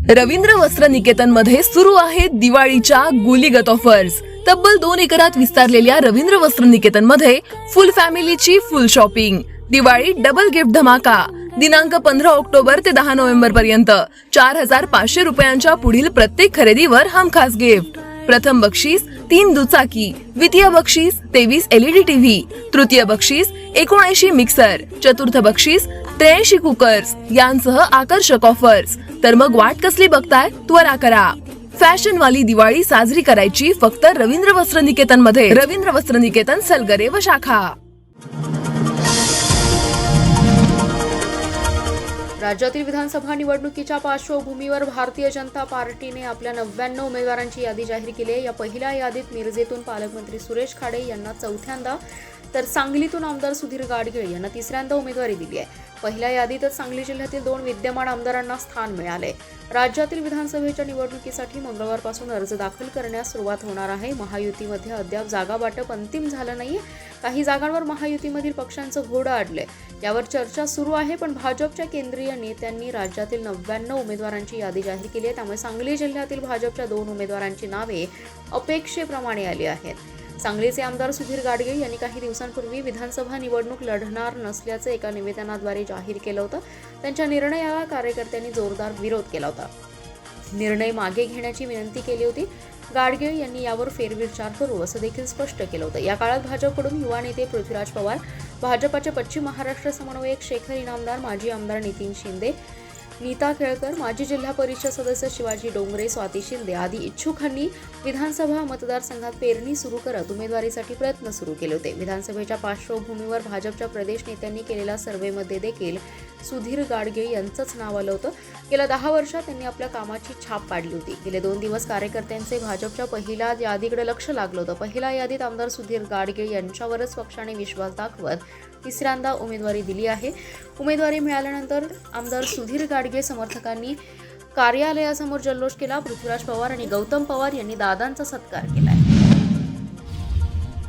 रवींद्र वस्त्र निकेतन मध्ये सुरू आहेत दिवाळीच्या गुलीगत ऑफर्स। तब्बल 2 एकरात विस्तारलेल्या रवींद्र वस्त्र निकेतन मध्ये फुल फॅमिलीची full shopping. Diwali double gift धमाका दिनांक 15 ऑक्टोबर ते 10 नोव्हेंबर पर्यंत 4500 रुपयांच्या पुढील प्रत्येक खरेदीवर हमखास गिफ्ट। प्रथम बक्षीस 3 दुचाकी, द्वितीय बक्षीस 23 LED टीव्ही, तृतीय बक्षीस 79 मिक्सर, चतुर्थ बक्षीस 83 कुकर्स यांसह आकर्षक ऑफर्स। तर मग वाट कसली बघताय, त्वरा करा। फॅशन वाली दिवाळी साजरी करायची फक्त रवींद्र वस्त्र निकेतन मध्ये। रवींद्र वस्त्र निकेतन, सलगरे व शाखा। राज्यातील विधानसभा निवडणुकीच्या पार्श्वभूमीवर भारतीय जनता पार्टीने आपल्या 99 उमेदवारांची यादी जाहीर केली आहे। या पहिल्या यादीत मिरजेतून पालकमंत्री सुरेश खाडे यांना चौथ्यांदा, तर सांगलीतून आमदार सुधीर गाडगीळ यांना तिसऱ्यांदा उमेदवारी दिली आहे। पहिल्या यादीतच सांगली जिल्ह्यातील 2 विद्यमान आमदारांना स्थान मिळाले। राज्यातील विधानसभेच्या निवडणुकीसाठी मंगळवारपासून अर्ज दाखल करण्यास सुरुवात होणार आहे। महायुतीमध्ये अद्याप जागा वाटप अंतिम झालं नाहीये। काही जागांवर महायुतीमधील पक्षांचं घोडं अडलंय, यावर चर्चा सुरू आहे। पण भाजपच्या केंद्रीय नेत्यांनी राज्यातील 99 उमेदवारांची यादी जाहीर केली आहे। त्यामुळे सांगली जिल्ह्यातील भाजपच्या 2 उमेदवारांची नावे अपेक्षेप्रमाणे आली आहेत। सांगलीचे आमदार सुधीर गाडगीळ यांनी काही दिवसांपूर्वी विधानसभा निवडणूक लढणार नसल्याचं एका निवेदनाद्वारे जाहीर केलं होतं। त्यांच्या निर्णयाला कार्यकर्त्यांनी जोरदार विरोध केला होता। निर्णय मागे घेण्याची विनंती केली होती। गाडगीळ यांनी यावर फेरविचार करू असं देखील स्पष्ट केलं होतं। या काळात भाजपकडून युवा नेते पृथ्वीराज पवार, भाजपचे पश्चिम महाराष्ट्र समन्वयक शेखर इनामदार, माजी आमदार नितीन शिंदे, नीता केळकर, माजी जिल्हा परिषद सदस्य शिवाजी डोंगरे, स्वाती शिंदे आदी इच्छुकांनी विधानसभा मतदारसंघात पेरणी सुरू करत उमेदवारीसाठी प्रयत्न सुरू केले होते। विधानसभेच्या पार्श्वभूमीवर भाजपच्या प्रदेश नेत्यांनी केलेल्या सर्व्हेमध्ये देखील सुधीर गाडगीळ यांचंच नाव आलं होतं। गेल्या 10 वर्षात त्यांनी आपल्या कामाची छाप पाडली होती। गेले 2 दिवस कार्यकर्त्यांचे भाजपच्या पहिल्या यादीकडे लक्ष लागलं होतं। पहिल्या यादीत आमदार सुधीर गाडगीळ यांच्यावरच पक्षाने विश्वास दाखवत तिसऱ्यांदा उमेदवारी दिली आहे। उमेदवारी मिळाल्यानंतर आमदार सुधीर गाडगीळ समर्थकांनी कार्यालयासमोर जल्लोष केला। पृथ्वीराज पवार आणि गौतम पवार यांनी दादांचा सत्कार केला।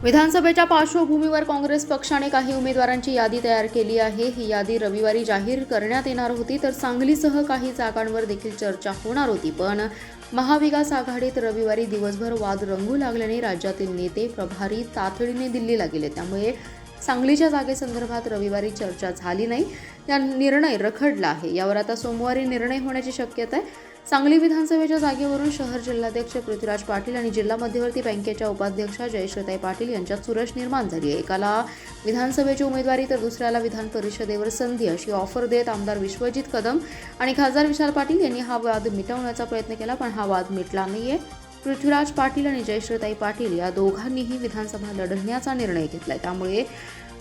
विधानसभेच्या पार्श्वभूमीवर काँग्रेस पक्षाने काही उमेदवारांची यादी तयार केली आहे। ही यादी रविवारी जाहीर करण्यात येणार होती, तर सांगलीसह काही जागांवर देखील चर्चा होणार होती। पण महाविकास आघाडीत रविवारी दिवसभर वाद रंगू लागल्याने राज्यातील नेते प्रभारी तातडीने दिल्लीला गेले। त्यामुळे सांगलीच्या जागेसंदर्भात रविवारी चर्चा झाली नाही। या निर्णय रखडला आहे। यावर आता सोमवारी निर्णय होण्याची शक्यता आहे। सांगली विधानसभेच्या जागेवरून शहर जिल्हाध्यक्ष पृथ्वीराज पाटील आणि जिल्हा मध्यवर्ती बँकेच्या उपाध्यक्षा जयश्रीताई पाटील यांच्यात चुरस निर्माण झाली आहे। एकाला विधानसभेची उमेदवारी तर दुसऱ्याला विधान परिषदेवर संधी अशी ऑफर देत आमदार विश्वजित कदम आणि खासदार विशाल पाटील यांनी हा वाद मिटवण्याचा प्रयत्न केला, पण हा वाद मिटला नाहीये। पृथ्वीराज पाटील आणि जयश्रीताई पाटील या दोघांनीही विधानसभा लढण्याचा निर्णय घेतलाय। त्यामुळे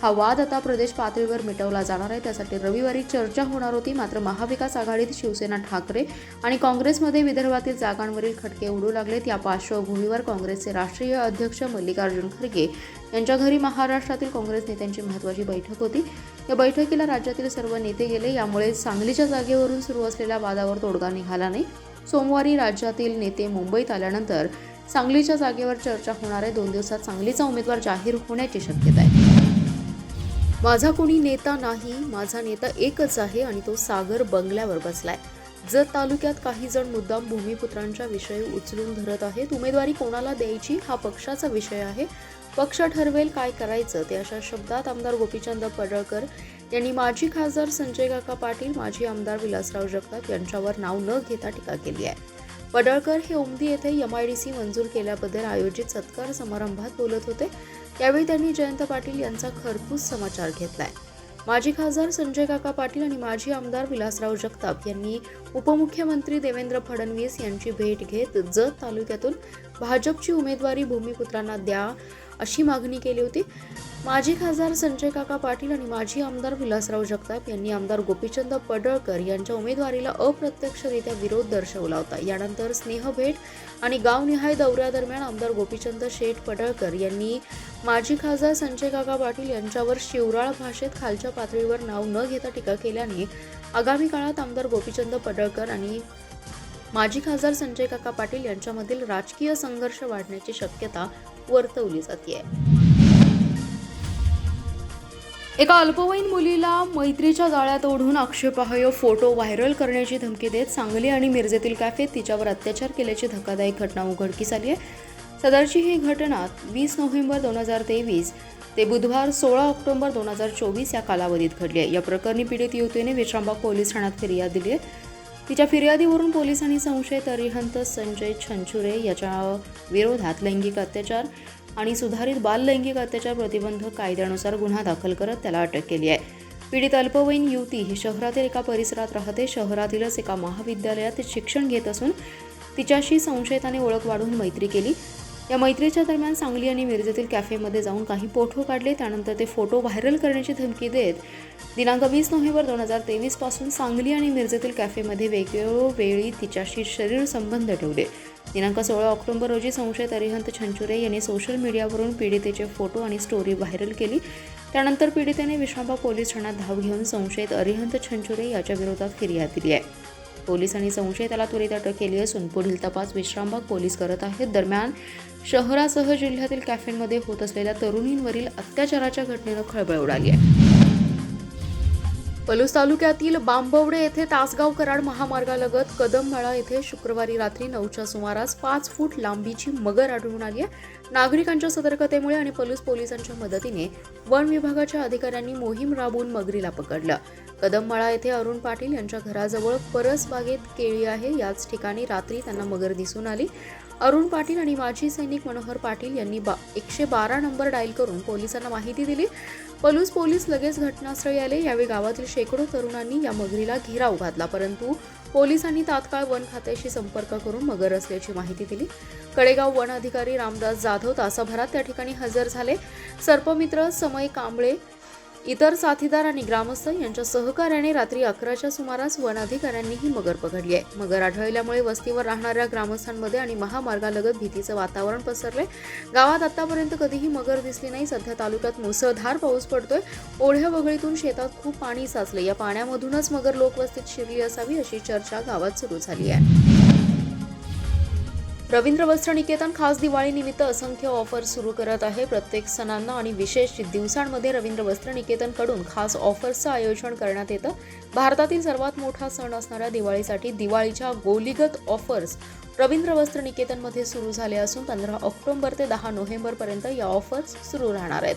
हा वाद आता प्रदेश पातळीवर मिटवला जाणार आहे। त्यासाठी रविवारी चर्चा होणार होती। मात्र महाविकास आघाडीत शिवसेना ठाकरे आणि काँग्रेसमध्ये विदर्भातील जागांवरील खटके उडू लागलेत। या पार्श्वभूमीवर काँग्रेसचे राष्ट्रीय अध्यक्ष मल्लिकार्जुन खरगे यांच्या घरी महाराष्ट्रातील काँग्रेस नेत्यांची महत्त्वाची बैठक होती। या बैठकीला राज्यातील सर्व नेते गेले। यामुळे सांगलीच्या जागेवरून सुरू असलेल्या वादावर तोडगा निघाला नाही। सोमवारी राज्यातील नेते मुंबईत आल्यानंतर सांगलीच्या जागेवर चर्चा होणार आहे। 2 दिवसात सांगलीचा उमेदवार जाहीर होण्याची शक्यता आहे। माझा कोणी नेता नाही, माझा नेता एकच आहे आणि तो सागर बंगल्यावर बसलाय। जत तालुक्यात काही जण मुद्दाम भूमिपुत्रांच्या विषयी उचलून धरत आहेत। उमेदवारी कोणाला द्यायची हा पक्षाचा विषय आहे। पक्ष ठरवेल काय करायचं ते, अशा शब्दात आमदार गोपीचंद पडळकर यांनी माजी खासदार संजय काका पाटील, माजी आमदार विलासराव जगताप यांच्यावर नाव न घेता टीका केली आहे। पडळकर हे उमदी येथे MIDC मंजूर केल्याबद्दल आयोजित सत्कार समारंभात बोलत होते। यावेळी त्यांनी जयंत पाटील यांचा खरपूस समाचार घेतलाय। माजी खासदार संजय काका पाटील आणि माजी आमदार विलासराव जगताप यांनी उपमुख्यमंत्री देवेंद्र फडणवीस यांची भेट घेत जत तालुक्यातून भाजपची उमेदवारी भूमिपुत्रांना द्या अशी मागणी केली होती। माजी खासदार संजय काका पाटील आणि माजी आमदार विलासराव जगताप यांनी आमदार गोपीचंद पडळकर यांच्या उमेदवारीला अप्रत्यक्षरित्या विरोध दर्शवला होता। यानंतर स्नेहभेट आणि गावनिहाय दौऱ्यादरम्यान आमदार गोपीचंद शेठ पडळकर यांनी माजी खासदार संजय काका पाटील यांच्यावर शिवराळ भाषेत खालच्या पातळीवर नाव न घेता टीका केल्याने आगामी काळात आमदार गोपीचंद पडळकर आणि माजी खासदार संजय काका पाटील यांच्यामधील राजकीय संघर्ष वाढण्याची शक्यता वर्तवली जाते। एका अल्पवयीन मुलीला मैत्रीच्या जाळ्यात ओढून आक्षेपार्ह फोटो व्हायरल करण्याची धमकी देत सांगली आणि मिरजेतील कॅफेत तिच्यावर अत्याचार केल्याची धक्कादायक घटना उघडकीस आली आहे। सदरची ही घटना 20 नोव्हेंबर 2023 ते बुधवार 16 ऑक्टोबर 2024 या कालावधीत घडली आहे। या प्रकरणी पीडित युवतीने विश्रामबाग पोलीस ठाण्यात फिर्याद दिली आहे। तिच्या फिर्यादीवरून पोलिसांनी संशयित अरिहंत संजय छंचुरे याच्या विरोधात लैंगिक अत्याचार आणि सुधारित बाल लैंगिक अत्याचार प्रतिबंधक कायद्यानुसार गुन्हा दाखल करत त्याला अटक केली आहे। पीडित अल्पवयीन युवती ही शहरातील एका परिसरात राहते। शहरातीलच एका महाविद्यालयात शिक्षण घेत असून तिच्याशी संशयिताने ओळख वाढून मैत्री केली। या मैत्रीच्या दरम्यान सांगली आणि मिरजेतील कॅफेमध्ये जाऊन काही फोटो काढले। त्यानंतर ते फोटो व्हायरल करण्याची धमकी देत दिनांक 20 नोव्हेंबर 2023 पासून सांगली आणि मिरजेतील कॅफेमध्ये वेळोवेळी तिच्याशी शरीर संबंध ठेवले। दिनांक 16 ऑक्टोबर रोजी संशयित अरिहंत छंचुरे यांनी सोशल मीडियावरून पीडितेचे फोटो आणि स्टोरी व्हायरल केली। त्यानंतर पीडितेने विश्रामबाग पोलीस ठाण्यात धाव घेऊन संशयित अरिहंत छंचुरे याच्या विरोधात फिर्याद दिली आहे। पोलिसांनी संशयिताला त्वरित अटक केली असून पुढील तपास विश्रामबाग पोलीस करत आहेत। दरम्यान शहरासह जिल्ह्यातील कॅफेंमध्ये होत असलेल्या तरुणींवरील अत्याचाराच्या घटनेनं खळबळ उडाली आहे। पलूस तालुक्यातील बांबवडे येथे तासगाव कराड महामार्गालगत कदममळा येथे शुक्रवारी रात्री 9च्या सुमारास 5 फूट लांबीची मगर आढळून आली आहे। नागरिकांच्या सतर्कतेमुळे आणि पलूस पोलिसांच्या मदतीने वन विभागाच्या अधिकाऱ्यांनी मोहीम राबवून मगरीला पकडलं। कदममळा येथे अरुण पाटील यांच्या घराजवळ परसबागेत केळी आहे याच ठिकाणी रात्री त्यांना मगर दिसून आली। अरुण पाटील आणि माजी सैनिक मनोहर पाटील यांनी 112 नंबर डायल करून पोलिसांना माहिती दिली। पलूस पोलीस लगेच घटनास्थळी आले। यावेळी गावातील शेकडो तरुणांनी या मगरीला घेराव घातला, परंतु पोलिसांनी तात्काळ वन खात्याशी संपर्क करून मगर असल्याची माहिती दिली। कडेगाव वन अधिकारी रामदास जाधव तासाभरात त्या ठिकाणी हजर झाले। सर्पमित्र समय कांबळे, इतर साथीदार आणि ग्रामस्थ यांच्या सहकार्याने रात्री 11च्या सुमारास वन अधिकाऱ्यांनी ही मगर पकडली आहे। मगर आढळल्यामुळे वस्तीवर राहणाऱ्या ग्रामस्थांमध्ये आणि महामार्गालगत भीतीचं वातावरण पसरले। गावात आतापर्यंत कधीही मगर दिसली नाही। सध्या तालुक्यात मुसळधार पाऊस पडतोय। ओढ्या वगळीतून शेतात खूप पाणी साचले। या पाण्यामधूनच मगर लोकवस्तीत शिरली असावी अशी चर्चा गावात सुरू झाली आहे। रवींद्र वस्त्र निकेतन खास दिवाळी निमित्त असंख्य ऑफर सुरू करत आहे। प्रत्येक सणांना आणि विशेष दिवसांमध्ये रवींद्र वस्त्र निकेतन कडून खास ऑफर्सचं आयोजन करण्यात येतं। भारतातील सर्वात मोठा सण असणाऱ्या दिवाळीसाठी दिवाळीच्या गोलीगत ऑफर्स रवींद्र वस्त्र निकेतनमध्ये सुरू झाले असून 15 ऑक्टोबर ते 10 नोव्हेंबर पर्यंत या ऑफर्स सुरू राहणार आहेत।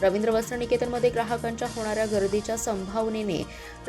रवींद्र वस्त्र निकेतनमध्ये ग्राहकांच्या होणाऱ्या गर्दीच्या संभावनेने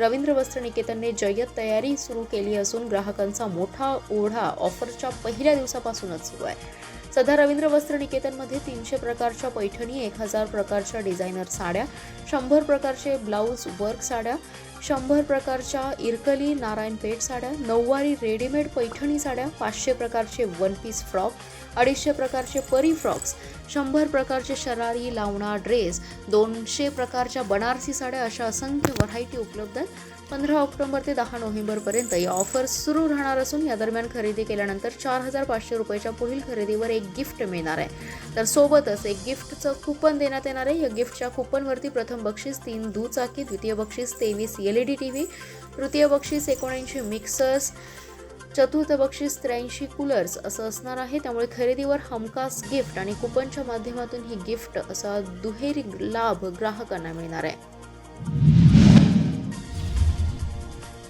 रवींद्र वस्त्र निकेतनने जय्यत तयारी सुरू केली असून ग्राहकांचा मोठा ओढा ऑफरच्या पहिल्या दिवसापासूनच सुरू आहे। सध्या रवींद्र वस्त्र निकेतनमध्ये 300 प्रकारच्या पैठणी, 1000 प्रकारच्या डिझायनर साड्या, 100 प्रकारचे ब्लाऊज वर्क साड्या, 100 प्रकारच्या इरकली नारायणपेठ साड्या, 9वारी रेडीमेड पैठणी साड्या, 500 प्रकारचे वन पीस फ्रॉक, 250 प्रकारचे परी फ्रॉक्स, 100 प्रकारचे शरारी लावणा ड्रेस, 200 प्रकारच्या बनारसी साड्या अशा असंख्य व्हरायटी उपलब्ध आहेत। 15 ऑक्टोबर ते 10 नोव्हेंबर पर्यंत या ऑफर्स सुरू राहणार असून या दरम्यान खरेदी केल्यानंतर 4500 रुपयाच्या पुढील खरेदीवर एक गिफ्ट मिळणार आहे। तर सोबतच एक गिफ्टचं कुपन देण्यात येणार आहे। या गिफ्टच्या कुपनवरती प्रथम बक्षीस 3 दुचाकी, द्वितीय बक्षीस 23 LED टीव्ही, तृतीय बक्षीस 79 मिक्सर्स, चतुर्थ बक्षीस 83 कूलर्स असं असणार आहे। त्यामुळे खरेदीवर हमखास गिफ्ट आणि कुपनच्या माध्यमातून ही गिफ्ट असा दुहेरी लाभ ग्राहकांना मिळणार आहे।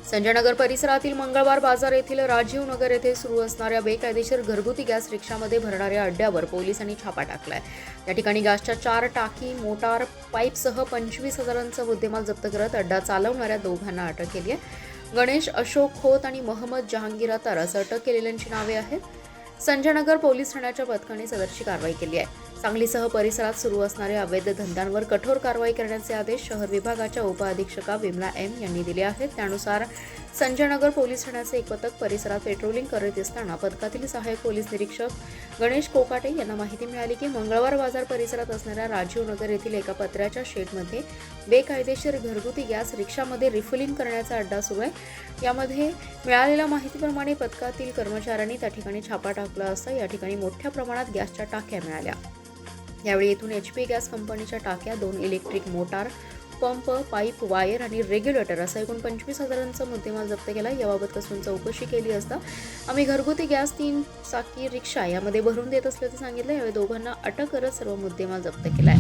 संजयनगर परिसरातील मंगळवार बाजार येथील राजीव नगर येथे सुरू असणाऱ्या बेकायदेशीर घरगुती गॅस रिक्षामध्ये भरणाऱ्या अड्ड्यावर पोलिसांनी छापा टाकलाय। या ठिकाणी गॅसच्या 4 टाकी, मोटार, पाईपसह 25,000चा मुद्देमाल जप्त करत अड्डा चालवणाऱ्या दोघांना अटक केली आहे। गणेश अशोक खोत आणि मोहम्मद जहांगीर अतार असं अटक केलेल्यांची नावे आहेत। संजयनगर पोलीस ठाण्याच्या पथकाने सदरची कारवाई केली आहे। सांगलीसह परिसरात सुरू असणाऱ्या अवैध धंद्यांवर कठोर कारवाई करण्याचे आदेश शहर विभागाच्या उपअधीक्षका विमला एम यांनी दिले आहेत। त्यानुसार संजयनगर पोलीस ठाण्याचे एक पथक परिसरात पेट्रोलिंग करत असताना पथकातील सहाय्यक पोलीस निरीक्षक गणेश कोकाटे यांना माहिती मिळाली की मंगळवार बाजार परिसरात असणाऱ्या राजीव नगर येथील एका पत्र्याच्या शेडमध्ये बेकायदेशीर घरगुती गॅस रिक्षामध्ये रिफिलिंग करण्याचा अड्डा सुरू आहे। यामध्ये मिळालेल्या माहितीप्रमाणे पथकातील कर्मचाऱ्यांनी त्या ठिकाणी छापा टाकला असता या ठिकाणी मोठ्या प्रमाणात गॅसच्या टाक्या मिळाल्या। यावेळी येथून HP गॅस कंपनीच्या टाक्या, 2 electric motor, pump, pipe, wire आणि रेग्युलेटर असा एकूण 25,000चा मुद्देमाल जप्त केला। याबाबत कसून चौकशी केली असता आम्ही घरगुती गॅस 3 चाकी रिक्षा यामध्ये भरून देत असल्याचं सांगितलं। यावेळी दोघांना अटक करत सर्व मुद्देमाल जप्त केलाय।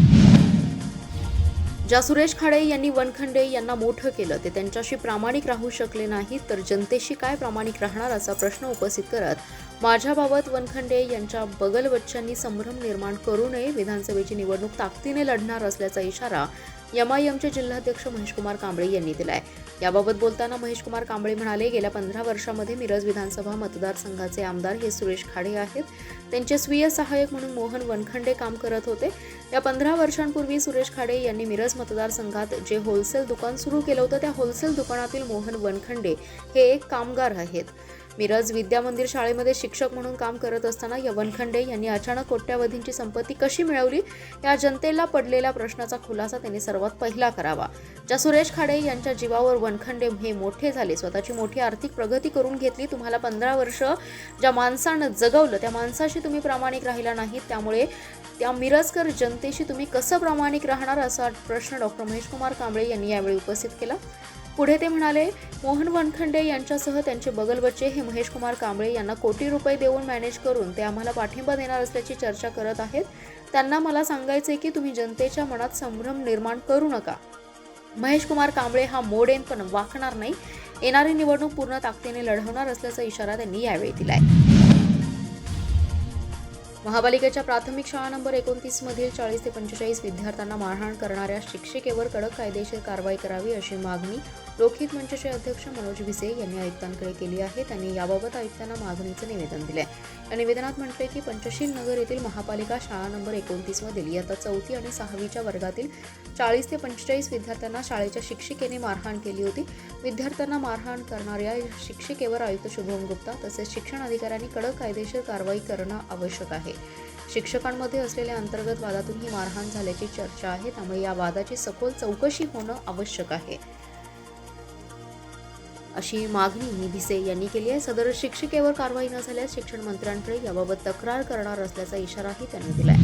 ज्या सुरेश खाडे यांनी वनखंडे यांना मोठं केलं ते त्यांच्याशी प्रामाणिक राहू शकले नाहीत तर जनतेशी काय प्रामाणिक राहणार असा प्रश्न उपस्थित करत माझ्याबाबत वनखंडे यांच्या बगलबच्च्यांनी संभ्रम निर्माण करू नये, विधानसभेची निवडणूक ताकदीने लढणार असल्याचा इशारा एमआयएमचे जिल्हाध्यक्ष महेशकुमार कांबळे यांनी दिलाय. याबाबत बोलताना महेशकुमार कांबळे म्हणाले, गेल्या 15 वर्षांमध्ये मिरज विधानसभा मतदारसंघाचे आमदार हे सुरेश खाडे आहेत. त्यांचे स्वीय सहाय्यक म्हणून मोहन वनखंडे काम करत होते. या 15 वर्षांपूर्वी सुरेश खाडे यांनी मिरज मतदारसंघात जे होलसेल दुकान सुरू केलं होतं त्या होलसेल दुकानातील मोहन वनखंडे हे एक कामगार आहेत. मिरज विद्या मंदिर शाळेमध्ये शिक्षक म्हणून काम करत असताना या वनखंडे यांनी अचानक कोट्यावधींची संपत्ती कशी मिळवली या जनतेला पडलेल्या प्रश्नाचा खुलासा त्यांनी सर्वात पहिला करावा. ज्या सुरेश खाडे यांच्या जीवावर वनखंडे हे मोठे झाले, स्वतःची मोठी आर्थिक प्रगती करून घेतली. तुम्हाला 15 वर्ष ज्या माणसानं जगवलं त्या माणसाशी तुम्ही प्रामाणिक राहिला नाहीत, त्यामुळे त्या मिरजकर जनतेशी तुम्ही कसं प्रामाणिक राहणार असा प्रश्न डॉक्टर महेशकुमार कांबळे यांनी यावेळी उपस्थित केला. पुढे ते म्हणाले, मोहन वनखंडे यांच्यासह त्यांचे बगलबच्चे हे महेशकुमार कांबळे यांना कोटी रुपये देऊन मॅनेज करून ते आम्हाला पाठिंबा देणार असल्याची चर्चा करत आहेत. त्यांना मला सांगायचे की तुम्ही जनतेच्या मनात संभ्रम निर्माण करू नका. महेशकुमार कांबळे हा मोडेन पण वाकणार नाही. येणारी निवडणूक पूर्ण ताकदीने लढवणार असल्याचा इशारा त्यांनी यावेळी दिलाय. महापालिकेच्या प्राथमिक शाळा नंबर 29 मधील 40 ते 45 विद्यार्थ्यांना मारहाण करणाऱ्या शिक्षिकेवर कडक कायदेशीर कारवाई करावी अशी मागणी लोकहित मंचचे अध्यक्ष मनोज भिसे यांनी आयुक्तांकडे केली आहे. त्यांनी याबाबत आयुक्तांना मागणीचं निवेदन दिले. या निवेदनात म्हटले की पंचशील नगर येथील महापालिका शाळा नंबर 29 मधील इयत्ता 4थी आणि 6वीच्या वर्गातील 40 ते 45 विद्यार्थ्यांना शाळेच्या शिक्षिकेने मारहाण केली होती. विद्यार्थ्यांना मारहाण करणाऱ्या शिक्षिकेवर आयुक्त शुभम गुप्ता तसेच शिक्षण अधिकाऱ्यांनी कडक कायदेशीर कारवाई करणं आवश्यक आहे. शिक्षकांमध्ये असलेल्या अंतर्गत वादातून ही मारहाण झाल्याची चर्चा आहे, त्यामुळे या वादाची सखोल चौकशी होणं आवश्यक आहे अशी मागणी भिसे यांनी केली आहे. सदर शिक्षिकेवर कारवाई न झाल्यास शिक्षण मंत्र्यांकडे याबाबत तक्रार करणार असल्याचा इशाराही त्यांनी दिलाय.